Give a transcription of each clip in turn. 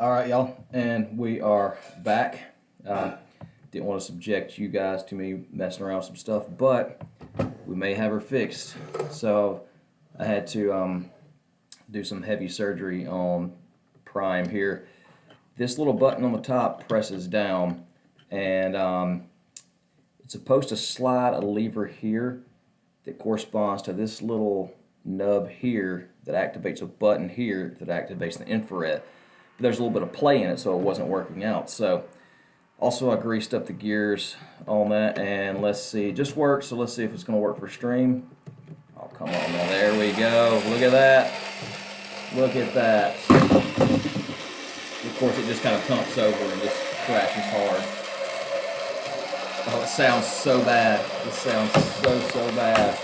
All right, y'all, and we are back. Didn't want to subject you guys to me messing around with some stuff, but we may have her fixed. So I had to do some heavy surgery on Prime here. This little button on the top presses down, and it's supposed to slide a lever here that corresponds to this little nub here that activates a button here that activates the infrared. But there's a little bit of play in it, so it wasn't working out. So also I greased up the gears on that, and let's see, it just worked, so let's see if it's going to work for stream. Oh, come on now, there we go. Look at that. Look at that. Of course, it just kind of thumps over and just crashes hard. Oh, it sounds so bad. It sounds so bad.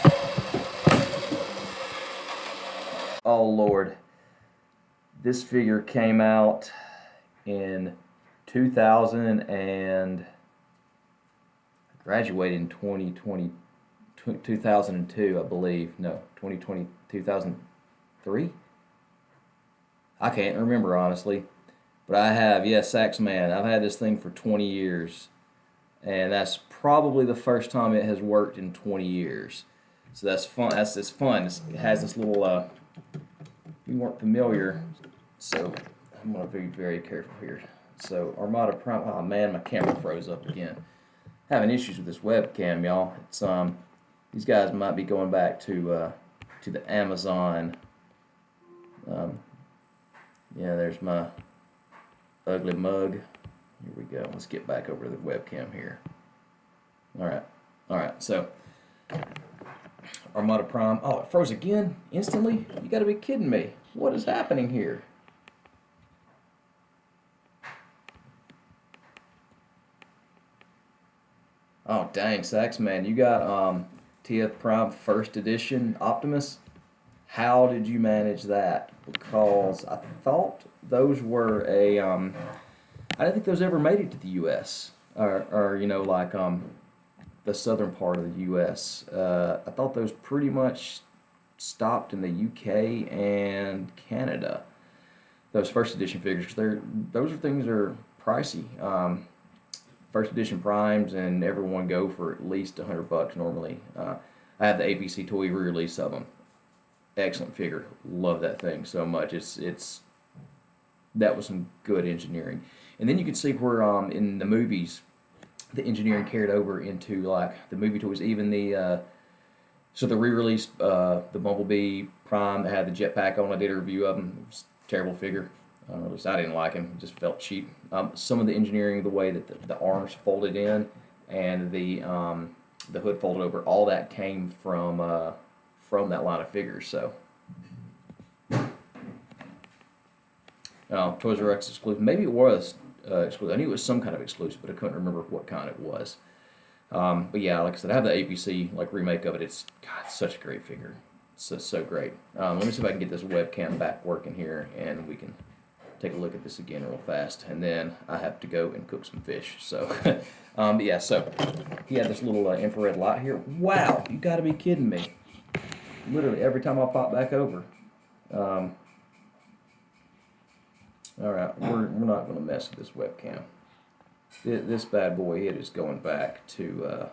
Oh, Lord. This figure came out in 2000 and graduated in 2002, I believe. No, 2020, 2003? I can't remember, honestly. But I have, yes, Saxman. I've had this thing for 20 years. And that's probably the first time it has worked in 20 years. So that's fun. It's fun. It has this little, if you weren't familiar, so I'm going to be very careful here. So Armada Prime, oh man, my camera froze up again. Having issues with this webcam, y'all. It's these guys might be going back to the Amazon. Yeah, there's my ugly mug. Here we go. Let's get back over to the webcam here. All right. So Armada Prime. Oh, it froze again instantly. You got to be kidding me. What is happening here? Oh dang, Saxman, you got TF Prime First Edition Optimus. How did you manage that? Because I thought those were a I didn't think those ever made it to the U.S. or you know, like the southern part of the U.S. I thought those pretty much stopped in the U.K. and Canada. Those first edition figures, those are things that are pricey. First edition primes and everyone go for at least $100 normally. I have the ABC toy re-release of them. Excellent figure. Love that thing so much. That was some good engineering. And then you can see where in the movies the engineering carried over into like the movie toys. Even the so the re-release the Bumblebee Prime that had the jetpack on. I did a review of him. It was a terrible figure. At least I didn't like him. It just felt cheap. Some of the engineering, the way that the arms folded in and the hood folded over, all that came from that line of figures. So, Toys R Us exclusive. Maybe it was exclusive. I knew it was some kind of exclusive, but I couldn't remember what kind it was. But yeah, like I said, I have the APC like remake of it. It's such a great figure. So great. Let me see if I can get this webcam back working here, and we can take a look at this again real fast, and then I have to go and cook some fish. So, but yeah, so he had this little infrared light here. Wow, you got to be kidding me! Literally every time I pop back over. All right, we're not going to mess with this webcam. This bad boy, it is going back to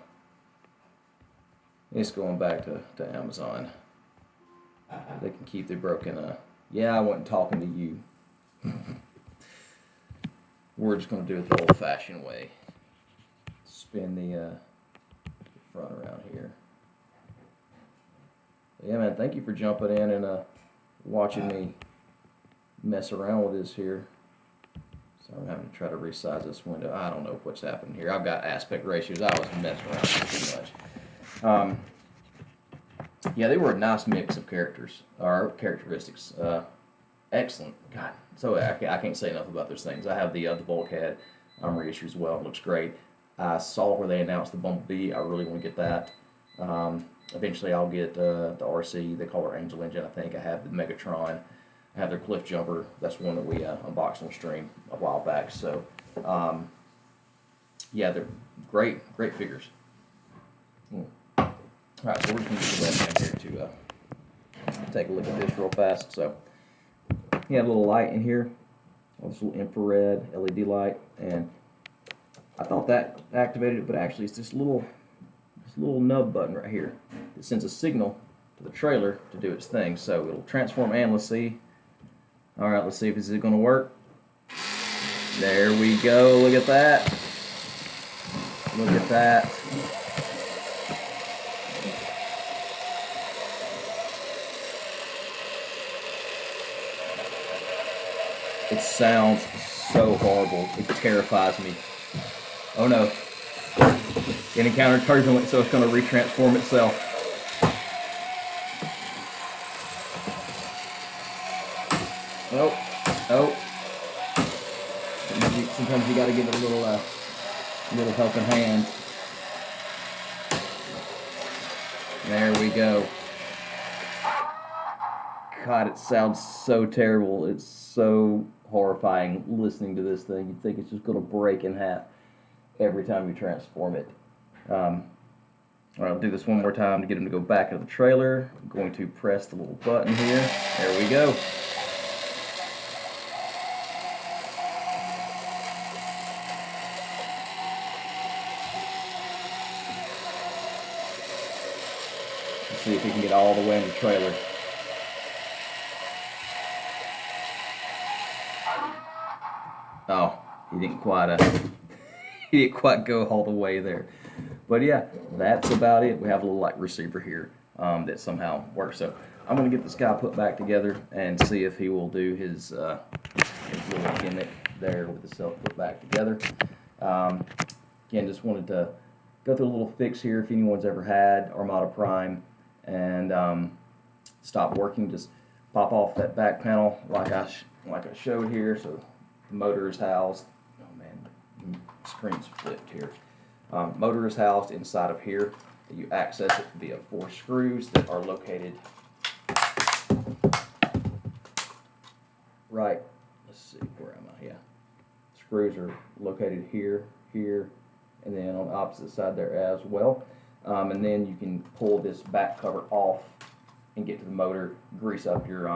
to Amazon. They can keep the broken. Yeah, I wasn't talking to you. We're just going to do it the old-fashioned way. Spin the front around here. Yeah, man, thank you for jumping in and watching me mess around with this here. So I'm having to try to resize this window. I don't know what's happening here. I've got aspect ratios. I was messing around too much. Yeah, they were a nice mix of characters or characteristics. Excellent. God, so I can't say enough about those things. I have the bulkhead reissue as well. It looks great. I saw where they announced the Bumblebee. I really want to get that. Eventually, I'll get the RC. They call her Angel Engine, I think. I have the Megatron. I have their Cliff Jumper. That's one that we unboxed on stream a while back. So, yeah, they're great figures. All right, so we're just going to use the webcam here to take a look at this real fast. So, he had a little light in here. this little infrared LED light, and I thought that activated it, but actually it's this little nub button right here that sends a signal to the trailer to do its thing. So it'll transform, and let's see. All right, let's see if this is going to work. There we go. Look at that. Look at that. It sounds so horrible. It terrifies me. Oh no. It encountered turbulence, so it's going to retransform itself. Oh. Oh. Sometimes you got to give it a little helping hand. There we go. God, it sounds so terrible. It's so horrifying listening to this thing. You'd think it's just going to break in half every time you transform it. I'll do this one more time to get him to go back into the trailer. I'm going to press the little button here. There we go. Let's see if he can get all the way in the trailer. Oh, he didn't quite go all the way there. But yeah, that's about it. We have a little light receiver here that somehow works. So I'm going to get this guy put back together and see if he will do his little gimmick there with the self put back together. Again, just wanted to go through a little fix here. If anyone's ever had Armada Prime and stop working, just pop off that back panel like I showed here. So the motor is housed. Oh man, the screen's flipped here. Motor is housed inside of here. You access it via 4 screws that are located right. Let's see, where am I? Yeah, screws are located here, here, and then on the opposite side there as well. And then you can pull this back cover off and get to the motor, grease up your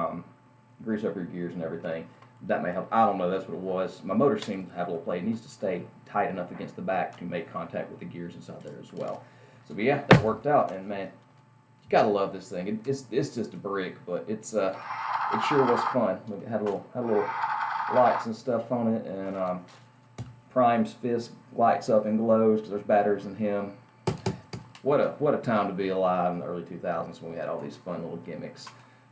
gears and everything. That may help. I don't know. That's what it was. My motor seems to have a little play. It needs to stay tight enough against the back to make contact with the gears inside there as well. So, but yeah, that worked out. And man, you gotta love this thing. It's just a brick, but it sure was fun. Look, it had a little lights and stuff on it, and Prime's fist lights up and glows because there's batteries in him. What a time to be alive in the early 2000s when we had all these fun little gimmicks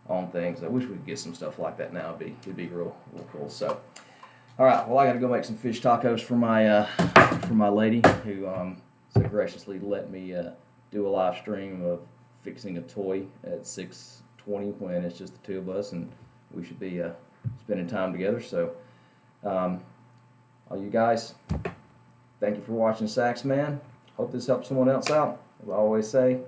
on things. I wish we could get some stuff like that now. It'd be real cool. So, all right. Well, I got to go make some fish tacos for my lady who so graciously let me do a live stream of fixing a toy at 6:20 when it's just the two of us and we should be spending time together. So, all you guys, thank you for watching Sax Man. Hope this helps someone else out. As I always say,